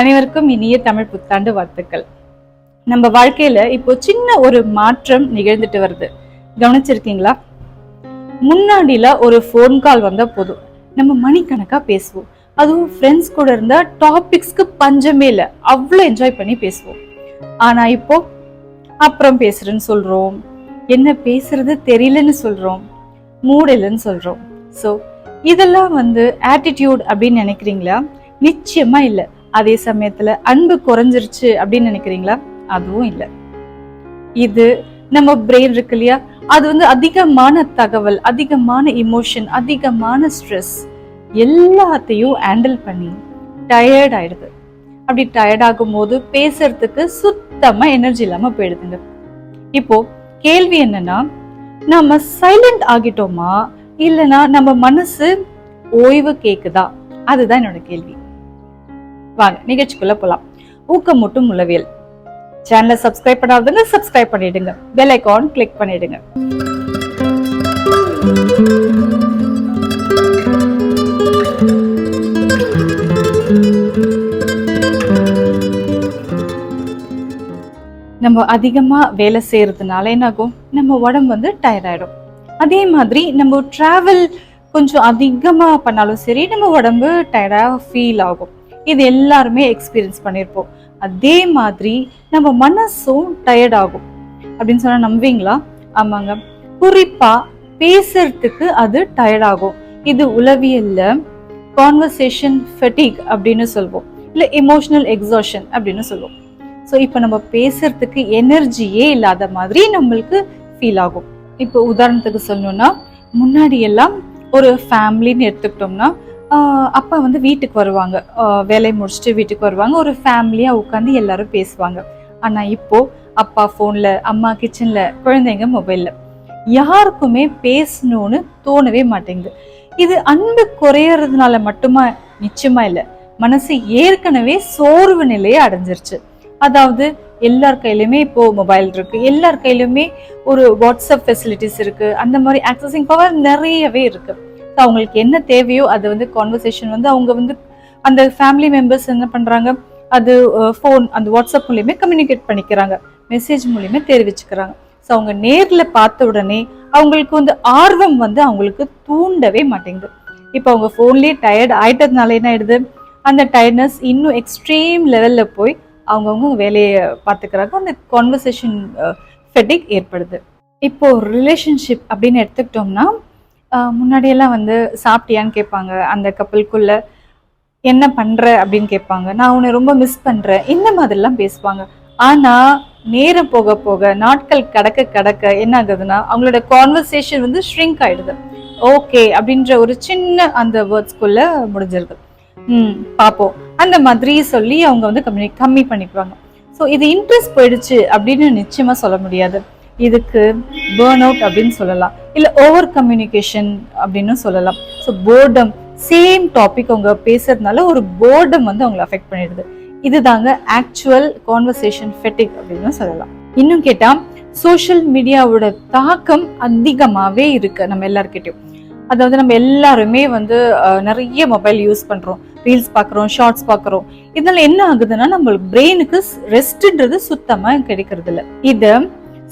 அனைவருக்கும் இனிய தமிழ் புத்தாண்டு வாழ்த்துக்கள். நம்ம வாழ்க்கையில இப்போ சின்ன ஒரு மாற்றம் நிகழ்ந்துட்டு வருது. கவனிச்சிருக்கீங்களா? முன்னாடில ஒரு ஃபோன் கால் வந்தா போதும், நம்ம மணிக்கணக்கா பேசுவோம். அதுவும் ஃப்ரெண்ட்ஸ் கூட இருந்த டாபிக்ஸ்க்கு பஞ்சமே இல்லை, அவ்வளோ என்ஜாய் பண்ணி பேசுவோம். ஆனா இப்போ அப்புறம் பேசுறேன்னு சொல்றோம், என்ன பேசுறது தெரியலன்னு சொல்றோம், மூட் இல்லைன்னு சொல்றோம். ஸோ இதெல்லாம் ஆட்டிடியூட் அப்படின்னு நினைக்கிறீங்களா? நிச்சயமா இல்லை. அதே சமயத்துல அன்பு குறைஞ்சிருச்சு அப்படின்னு நினைக்கிறீங்களா? அதுவும் இல்லை. இது நம்ம பிரெயின் இருக்கு இல்லையா, அது அதிகமான தகவல், அதிகமான இமோஷன், அதிகமான ஸ்ட்ரெஸ் எல்லாத்தையும் ஹேண்டில் பண்ணி டயர்ட் ஆயிடுது. அப்படி டயர்ட் ஆகும் போது பேசுறதுக்கு சுத்தமா எனர்ஜி இல்லாம போயிடுதுங்க. இப்போ கேள்வி என்னன்னா, நம்ம சைலண்ட் ஆகிட்டோமா இல்லைன்னா நம்ம மனசு ஓய்வு கேக்குதா? அதுதான் என்னோட கேள்வி. வாங்க நிகழ்ச்சிக்குள்ள போலாம். ஊக்கமூட்டும் உளவியல் சேனலை சப்ஸ்கிரைப் பண்ணாதவங்க சப்ஸ்கிரைப் பண்ணிடுங்க, பெல் ஐகான் கிளிக் பண்ணிடுங்க. நம்ம அதிகமா வேலை செய்யறதுனால என்னாகும், நம்ம உடம்பு டயர்ட் ஆயிடும். அதே மாதிரி நம்ம டிராவல் கொஞ்சம் அதிகமா பண்ணாலும் சரி, நம்ம உடம்பு டயர்டா ஃபீல் ஆகும். இது எல்லாருமே எக்ஸ்பீரியன்ஸ் பண்ணியிருப்போம். அதே மாதிரி நம்ம மனசும் டயர்ட் ஆகும் அப்படின்னு சொன்னா நம்புவீங்களா? ஆமாங்க, குறிப்பா பேசுறதுக்கு அது டயர்ட் ஆகும். இது உளவியல்ல கான்வர்சேஷன் ஃபெட்டிக் அப்படின்னு சொல்லுவோம், இல்ல எமோஷனல் எக்ஸாஷன் அப்படின்னு சொல்லுவோம். ஸோ இப்போ நம்ம பேசுறதுக்கு எனர்ஜியே இல்லாத மாதிரி நம்மளுக்கு ஃபீல் ஆகும். இப்போ உதாரணத்துக்கு சொல்லணும்னா, முன்னாடி எல்லாம் ஒரு ஃபேமிலின்னு எடுத்துக்கிட்டோம்னா, அப்பா வீட்டுக்கு வருவாங்க, வேலையை முடிச்சுட்டு வீட்டுக்கு வருவாங்க, ஒரு ஃபேமிலியா உட்காந்து எல்லாரும் பேசுவாங்க. ஆனா இப்போ அப்பா போன்ல, அம்மா கிச்சன்ல, குழந்தைங்க மொபைல்ல, யாருக்குமே பேசணும்னு தோணவே மாட்டேங்குது. இது அன்பு குறையறதுனால மட்டுமா? நிச்சயமா இல்லை. மனசு ஏற்கனவே சோர்வு நிலையை அடைஞ்சிருச்சு. அதாவது எல்லார் கையிலுமே இப்போ மொபைல் இருக்கு, எல்லார் கையிலுமே ஒரு வாட்ஸ்அப் ஃபெசிலிட்டிஸ் இருக்கு, அந்த மாதிரி ஆக்சஸிங் பவர் நிறையவே இருக்கு. அவங்களுக்கு என்ன தேவையோ அது கான்வர்சேஷன் அவங்க அந்த ஃபேமிலி மெம்பர்ஸ் என்ன பண்றாங்க, அது ஃபோன், அந்த வாட்ஸ்அப் மூலியமே கம்யூனிகேட் பண்ணிக்கிறாங்க, மெசேஜ் மூலியமே தெரிவிச்சுக்கிறாங்க. ஸோ அவங்க நேர்ல பார்த்த உடனே அவங்களுக்கு ஆர்வம் அவங்களுக்கு தூண்டவே மாட்டேங்குது. இப்போ அவங்க ஃபோன்லயே டயர்ட் ஆயிட்டதுனால என்ன ஆயிடுது, அந்த டயர்ட்னஸ் இன்னும் எக்ஸ்ட்ரீம் லெவல்ல போய் அவங்கவுங்க வேலையை பார்த்துக்கிறாங்க, அந்த கான்வர்சேஷன் ஃபெட்டிக் ஏற்படுது. இப்போ ரிலேஷன்ஷிப் அப்படின்னு எடுத்துக்கிட்டோம்னா, முன்னாடியெல்லாம் சாப்பிட்டியான்னு கேட்பாங்க, அந்த கப்பலுக்குள்ள என்ன பண்ற அப்படின்னு கேட்பாங்க, நான் உன்னை ரொம்ப மிஸ் பண்றேன், இந்த மாதிரிலாம் பேசுவாங்க. ஆனா நேரம் போக போக, நாட்கள் கடக்க கடக்க என்ன ஆகுதுன்னா, அவங்களோட கான்வர்சேஷன் ஷ்ரிங்க் ஆயிடுது. ஓகே அப்படின்ற ஒரு சின்ன அந்த வேர்ட்ஸ்குள்ள முடிஞ்சிருது. பாப்போம் அந்த மாதிரி சொல்லி அவங்க கம்மி பண்ணிக்குவாங்க. ஸோ இது இன்ட்ரெஸ்ட் போயிடுச்சு அப்படின்னு நிச்சயமா சொல்ல முடியாது. இதுக்கு பேர்ன் அவுட் அப்படின்னு சொல்லலாம், இல்ல ஓவர் கம்யூனிகேஷன் அப்படின்னு சொல்லலாம். ஸோ போர்டம், சேம் டாபிக் அவங்க பேசுறதுனால ஒரு போர்டம் அவங்களை அஃபெக்ட் பண்ணிடுது. இதுதாங்க ஆக்சுவல் கான்வர்சேஷன் ஃபெட்டிக் அப்படின்னு சொல்லலாம். இன்னும் கேட்டா, சோஷியல் மீடியாவோட தாக்கம் அதிகமாவே இருக்கு நம்ம எல்லார்கிட்டயும். அதாவது நம்ம எல்லாருமே நிறைய மொபைல் யூஸ் பண்றோம், ரீல்ஸ் பாக்குறோம், ஷார்ட்ஸ் பாக்குறோம். இதனால என்ன ஆகுதுன்னா, நம்ம பிரெயினுக்கு ரெஸ்ட்ன்றது சுத்தமா கிடைக்கிறது இல்லை. இது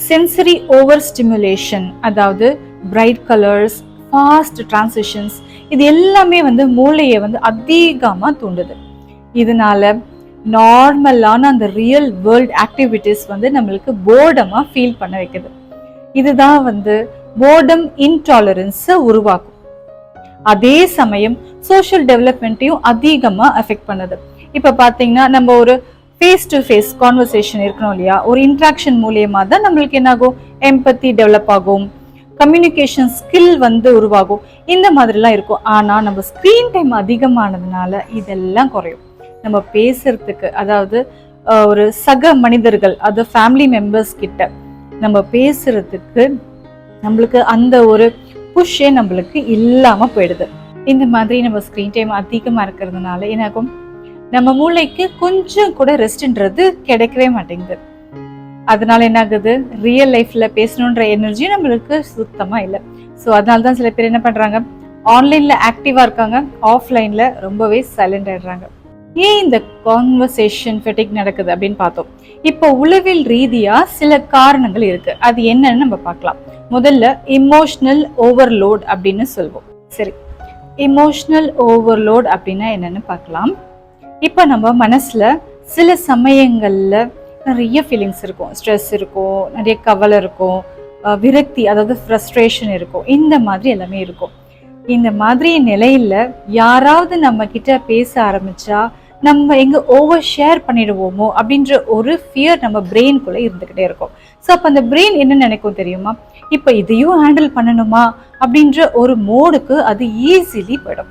சென்சரி ஓவர் ஸ்டிமுலேஷன், அதாவது பிரைட் கலர்ஸ், ஃபாஸ்ட் டிரான்சிஷன்ஸ், இது எல்லாமே மூளையை அதிகமா தூண்டுது. இதனால நார்மலான அந்த ரியல் வேர்ல்ட் ஆக்டிவிட்டிஸ் நம்மளுக்கு போர்டமா ஃபீல் பண்ண வைக்குது. இதுதான் போர்டம் இன்டாலரன்ஸை உருவாக்கும். அதே சமயம் சோஷியல் டெவலப்மெண்ட்டையும் அதிகமா அஃபெக்ட் பண்ணுது. இப்ப பாத்தீங்கன்னா, நம்ம ஒரு ஃபேஸ் டு ஃபேஸ் கான்வர்சேஷன் இருக்கணும் இல்லையா, ஒரு இன்ட்ராக்ஷன் மூலியமா தான் நம்மளுக்கு என்ன ஆகும், எம்பத்தி டெவலப் ஆகும், கம்யூனிகேஷன் ஸ்கில் உருவாகும், இந்த மாதிரிலாம் இருக்கும். ஆனா நம்ம ஸ்கிரீன் டைம் அதிகமானதுனால இதெல்லாம் குறையும். நம்ம பேசுறதுக்கு, அதாவது ஒரு சக மனிதர்கள், அது ஃபேமிலி மெம்பர்ஸ் கிட்ட நம்ம பேசுறதுக்கு நம்மளுக்கு அந்த ஒரு புஷ்ஷே நம்மளுக்கு இல்லாம போயிடுது. இந்த மாதிரி நம்ம ஸ்கிரீன் டைம் அதிகமா இருக்கிறதுனால என்னாகும், நம்ம மூளைக்கு கொஞ்சம் கூட ரெஸ்ட்ன்றது கிடைக்கவே மாட்டேங்குது. அதனால என்ன ஆகுது, ரியல் லைஃப்ல பேசணுன்ற எனர்ஜி நம்மளுக்கு சுத்தமா இல்லை. ஸோ அதனாலதான் சில பேர் என்ன பண்றாங்க, ஆன்லைன்ல ஆக்டிவா இருக்காங்க, ஆஃப்லைன்ல ரொம்பவே சைலண்ட் ஆயிடுறாங்க. ஏன் இந்த கான்வர்சேஷன் ஃபெட்டிக் நடக்குது அப்படின்னு பார்த்தோம். இப்போ உளவியல் ரீதியா சில காரணங்கள் இருக்கு. அது என்னன்னு நம்ம பார்க்கலாம். முதல்ல இமோஷனல் ஓவர்லோட் அப்படின்னு சொல்வோம். சரி, இமோஷனல் ஓவர்லோட் அப்படின்னா என்னன்னு பார்க்கலாம். இப்போ நம்ம மனசுல சில சமயங்கள்ல நிறைய ஃபீலிங்ஸ் இருக்கும். ஸ்ட்ரெஸ் இருக்கும், நிறைய கவலை இருக்கும், விரக்தி அதாவது ஃப்ரஸ்ட்ரேஷன் இருக்கும், இந்த மாதிரி எல்லாமே இருக்கும். இந்த மாதிரி நிலையில யாராவது நம்ம கிட்ட பேச ஆரம்பிச்சா நம்ம எங்க ஓவர் ஷேர் பண்ணிடுவோமோ அப்படின்ற ஒரு ஃபியர் நம்ம பிரெயின்குள்ள இருந்துகிட்டே இருக்கும். ஸோ அப்போ அந்த பிரெயின் என்ன நினைக்கும் தெரியுமா, இப்போ இதையும் ஹேண்டில் பண்ணணுமா அப்படின்ற ஒரு மோடுக்கு அது ஈஸிலி போயிடும்.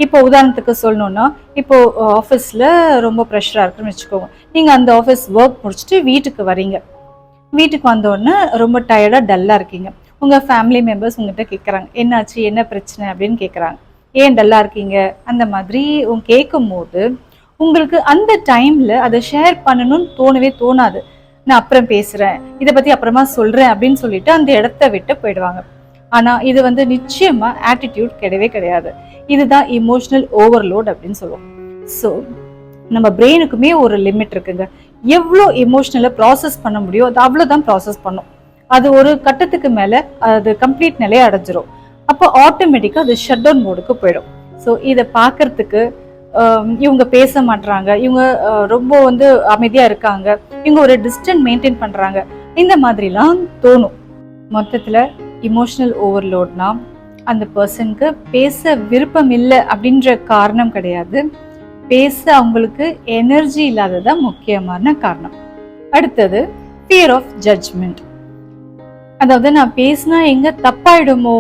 இப்போ உதாரணத்துக்கு சொல்லணும்னா, இப்போ ஆஃபீஸில் ரொம்ப ப்ரெஷராக இருக்குன்னு வச்சுக்கோங்க. நீங்கள் அந்த ஆஃபீஸ் ஒர்க் முடிச்சுட்டு வீட்டுக்கு வரீங்க. வீட்டுக்கு வந்தோடனே ரொம்ப டயர்டாக டல்லாக இருக்கீங்க. உங்கள் ஃபேமிலி மெம்பர்ஸ் உங்கள்கிட்ட கேட்குறாங்க, என்னாச்சு, என்ன பிரச்சனை அப்படின்னு கேட்குறாங்க. ஏன் டல்லாக இருக்கீங்க அந்த மாதிரி கேட்கும் போது உங்களுக்கு அந்த டைமில் அதை ஷேர் பண்ணணும்னு தோணவே தோணாது. நான் அப்புறம் பேசுகிறேன், இதை பற்றி அப்புறமா சொல்கிறேன் அப்படின்னு சொல்லிட்டு அந்த இடத்த விட்டு போயிடுவாங்க. ஆனால் இது நிச்சயமாக ஆட்டிடியூட் கிடையவே கிடையாது. இதுதான் இமோஷனல் ஓவர்லோட் அப்படின்னு சொல்லுவோம். ஸோ நம்ம பிரெயினுக்குமே ஒரு லிமிட் இருக்குங்க. எவ்வளோ இமோஷனலை ப்ராசஸ் பண்ண முடியும் அது அவ்வளோதான் ப்ராசஸ் பண்ணும். அது ஒரு கட்டத்துக்கு மேலே அது கம்ப்ளீட் நிலையை அடைஞ்சிரும். அப்போ ஆட்டோமேட்டிக்காக அது ஷட் டவுன் மோடுக்கு போயிடும். ஸோ இதை பார்க்கறதுக்கு இவங்க பேச மாட்றாங்க, இவங்க ரொம்ப அமைதியாக இருக்காங்க, இவங்க ஒரு டிஸ்டன்ஸ் மெயின்டைன் பண்ணுறாங்க, இந்த மாதிரிலாம் தோணும். மொத்தத்தில் இமோஷனல் ஓவர்லோட்னா அந்த பர்சனுக்கு பேச விருப்பம் இல்லை அப்படின்ற காரணம் கிடையாது, பேச அவங்களுக்கு எனர்ஜி இல்லாததான் முக்கியமான காரணம். அடுத்தது ஃபியர் ஆஃப் ஜட்ஜ்மெண்ட். அதாவது நான் பேசினா எங்க தப்பாயிடுமோ,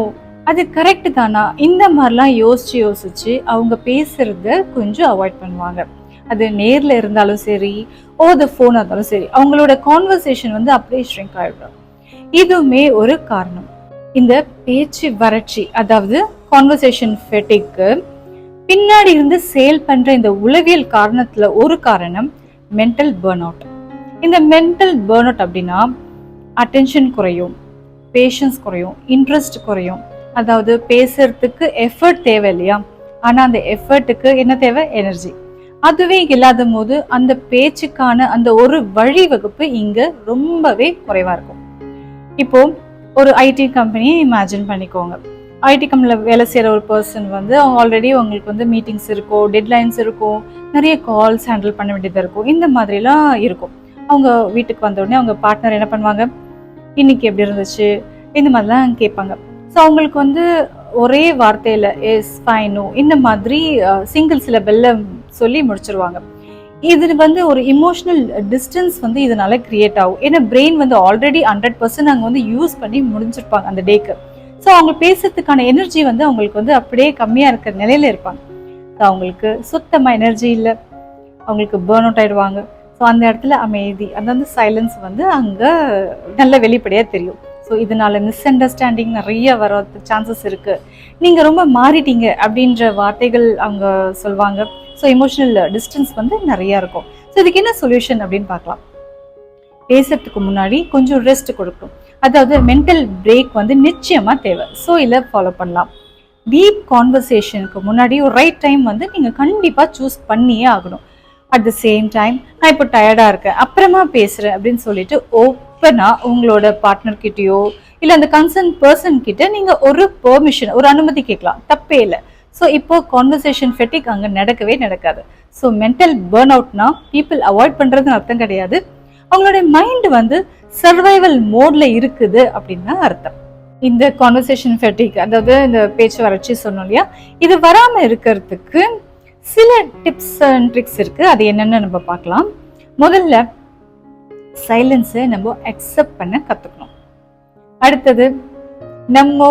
அது கரெக்ட் தானா, இந்த மாதிரிலாம் யோசிச்சு அவங்க பேசுறத கொஞ்சம் அவாய்ட் பண்ணுவாங்க. அது நேர்ல இருந்தாலும் சரி, ஓவர் த ஃபோன் இருந்தாலும் சரி, அவங்களோட கான்வர்சேஷன் அப்படியே ஷ்ரிங்க் ஆயிடும். இதுவுமே ஒரு காரணம். இந்த பேச்சு வறட்சி அதாவது கான்வர்சேஷன் ஃபெட்டிக்கு பின்னாடி இருந்து சேல் பண்ற இந்த உளவியல் காரணத்துல ஒரு காரணம் மென்டல் பர்ன் அவுட். இந்த மென்டல் பர்ன் அவுட் அப்படின்னா அட்டென்ஷன் குறையும், பேஷன்ஸ் குறையும், இன்ட்ரெஸ்ட் குறையும். அதாவது பேசுறதுக்கு எஃபர்ட் தேவை இல்லையா, ஆனா அந்த எஃபர்ட்டுக்கு என்ன தேவை, எனர்ஜி. அதுவே இல்லாத போது அந்த பேச்சுக்கான அந்த ஒரு வழிவகுப்பு இங்க ரொம்பவே குறைவா இருக்கும். இப்போ ஒரு ஐடி கம்பெனியை இமேஜின் பண்ணிக்கோங்க. ஐடி கம்பெனியில் வேலை செய்கிற ஒரு பர்சன் அவங்க ஆல்ரெடி உங்களுக்கு மீட்டிங்ஸ் இருக்கும், டெட்லைன்ஸ் இருக்கும், நிறைய கால்ஸ் ஹேண்டில் பண்ண வேண்டியதாக இருக்கும், இந்த மாதிரிலாம் இருக்கும். அவங்க வீட்டுக்கு வந்தோடனே அவங்க பார்ட்னர் என்ன பண்ணுவாங்க, இன்னைக்கு எப்படி இருந்துச்சு, இந்த மாதிரிலாம் கேட்பாங்க. ஸோ அவங்களுக்கு ஒரே வார்த்தையில் எஸ் ஃபைன் நோ இந்த மாதிரி சிங்கிள் சிலபல்ல சொல்லி முடிச்சிருவாங்க. இது ஒரு இமோஷனல் டிஸ்டன்ஸ் இதனால கிரியேட் ஆகும். ஏன்னா பிரெயின் ஆல்ரெடி 100% அங்கே யூஸ் பண்ணி முடிஞ்சிருப்பாங்க அந்த டேக்கு. ஸோ அவங்க பேசுறதுக்கான எனர்ஜி அவங்களுக்கு அப்படியே கம்மியாக இருக்கிற நிலையில இருப்பாங்க. ஸோ அவங்களுக்கு சுத்தமாக எனர்ஜி இல்லை, அவங்களுக்கு பேர்ன் அவுட் ஆயிடுவாங்க. ஸோ அந்த இடத்துல அமைதி அதாவது சைலன்ஸ் அங்கே நல்ல வெளிப்படையாக தெரியும். ஸோ இதனால மிஸ் அண்டர்ஸ்டாண்டிங் நிறைய வர சான்சஸ் இருக்கு. நீங்க ரொம்ப மாறிட்டீங்க அப்படின்ற வார்த்தைகள் அவங்க சொல்லுவாங்க. ஸோ இமோஷனல் டிஸ்டன்ஸ் நிறைய இருக்கும். ஸோ இதுக்கு என்ன சொல்யூஷன் அப்படின்னு பார்க்கலாம். பேசுறதுக்கு முன்னாடி கொஞ்சம் ரெஸ்ட் கொடுக்கும், அதாவது மென்டல் பிரேக் நிச்சயமா தேவை. ஸோ இதை ஃபாலோ பண்ணலாம். டீப் கான்வர்சேஷனுக்கு முன்னாடி ஒரு ரைட் டைம் நீங்க கண்டிப்பா சூஸ் பண்ணியே ஆகணும். அட் த சேம் டைம் நான் இப்போ டயர்டா இருக்கேன் அப்புறமா பேசுறேன் அப்படின்னு சொல்லிட்டு ஓப்பனா உங்களோட பார்ட்னர் கிட்டயோ இல்ல அந்த கன்சர்ன் பர்சன் கிட்ட நீங்க ஒரு பெர்மிஷன், ஒரு அனுமதி கேட்கலாம், தப்பே இல்லை. ஸோ இப்போ கான்வர்சேஷன் ஃபெட்டிக் அங்கே நடக்கவே நடக்காது. ஸோ மென்டல் பேர்ன் அவுட்னா பீப்புள் அவாய்ட் பண்றதுன்னு அர்த்தம் கிடையாது, அவங்களுடைய மைண்ட் சர்வைவல் மோட்ல இருக்குது அப்படின்னு தான் அர்த்தம். இந்த கான்வர்சேஷன் ஃபெட்டிக் அதாவது இந்த பேச்சு வறட்சி சொன்னோம் இல்லையா, இது வராம இருக்கிறதுக்கு சில டிப்ஸ் அண்ட் ட்ரிக்ஸ் இருக்கு. அது என்னன்னு நம்ம பார்க்கலாம். முதல்ல சைலன்ஸை நம்ம அக்செப்ட் பண்ண கத்துக்கணும். அடுத்தது நம்ம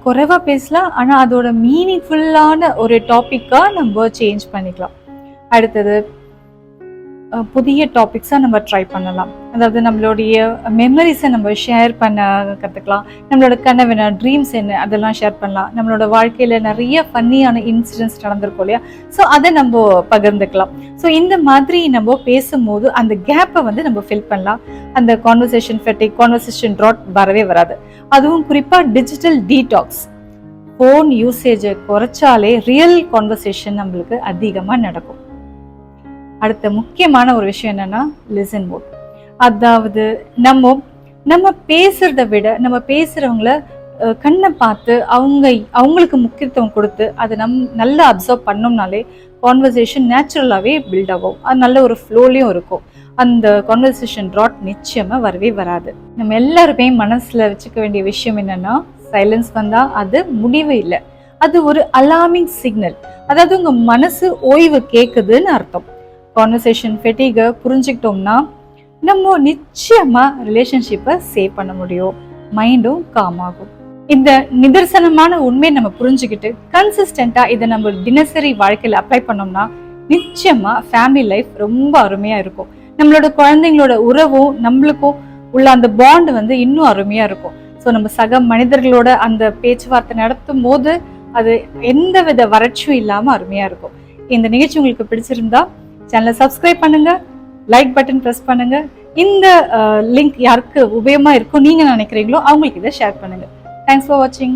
குறைவா பேசலாம், ஆனா அதோட மீனிங்ஃபுல்லான ஒரு டாபிக்கா நம்ம சேஞ்ச் பண்ணிக்கலாம். அடுத்தது புதிய டாபிக்ஸா நம்ம ட்ரை பண்ணலாம். அதாவது நம்மளுடைய மெமரிஸை நம்ம ஷேர் பண்ண கற்றுக்கலாம். நம்மளோட கனவு என்ன, ட்ரீம்ஸ் என்ன, அதெல்லாம் ஷேர் பண்ணலாம். நம்மளோட வாழ்க்கையில் நிறைய ஃபன்னியான இன்சிடென்ட்ஸ் நடந்திருக்கும் இல்லையா, ஸோ அதை நம்ம பகிர்ந்துக்கலாம். ஸோ இந்த மாதிரி நம்ம பேசும்போது அந்த கேப்பை நம்ம ஃபில் பண்ணலாம். அந்த கான்வர்சேஷன் ஃபெட்டிக், கான்வர்சேஷன் ட்ராட் வரவே வராது. அதுவும் குறிப்பாக டிஜிட்டல் டீடாக்ஸ், ஃபோன் யூசேஜை குறைச்சாலே ரியல் கான்வர்சேஷன் நம்மளுக்கு அதிகமாக நடக்கும். அடுத்த முக்கியமான ஒரு விஷயம் என்னன்னா லிசன் மோட். அதாவது நம்ம பேசுறத விட நம்ம பேசுறவங்கள கண்ணை பார்த்து அவங்களுக்கு முக்கியத்துவம் கொடுத்து அதை நல்லா அப்சர்வ் பண்ணோம்னாலே கான்வர்சேஷன் நேச்சுரலாகவே பில்ட் ஆகும். அது நல்ல ஒரு ஃப்ளோலையும் இருக்கும். அந்த கான்வர்சேஷன் ட்ராட் நிச்சயமா வரவே வராது. நம்ம எல்லாருமே மனசுல வச்சுக்க வேண்டிய விஷயம் என்னன்னா, சைலன்ஸ் வந்தா அது முடிவு இல்லை, அது ஒரு அலார்மிங் சிக்னல். அதாவது உங்க மனசு ஓய்வு கேட்குதுன்னு அர்த்தம். கான்வர்சேஷன் ஃபெட்டிகை புரிஞ்சுக்கிட்டோம்னா நம்ம நிச்சயமா ரிலேஷன்ஷிப்பை சேவ் பண்ண முடியும், மைண்டும் காம் ஆகும். இந்த நிதர்சனமான உண்மையை நம்ம புரிஞ்சுக்கிட்டு கன்சிஸ்டண்டா இதை நம்ம தினசரி வாழ்க்கையில அப்ளை பண்ணோம்னா நிச்சயமா ஃபேமிலி லைஃப் ரொம்ப அருமையா இருக்கும். நம்மளோட குழந்தைங்களோட உறவும் நம்மளுக்கும் உள்ள அந்த பாண்ட் வந்து இன்னும் அருமையா இருக்கும். ஸோ நம்ம சக மனிதர்களோட அந்த பேச்சுவார்த்தை நடத்தும் போது அது எந்த வித வறட்சியும் இல்லாம அருமையா இருக்கும். இந்த நிகழ்ச்சி உங்களுக்கு பிடிச்சிருந்தா சேனலை சப்ஸ்கிரைப் பண்ணுங்க, லைக் பட்டன் ப்ரெஸ் பண்ணுங்க. இந்த லிங்க் யாருக்கு உபயோகமா இருக்கும் நீங்க நினைக்கிறீங்களோ அவங்களுக்கு இதை ஷேர் பண்ணுங்க. Thanks for watching.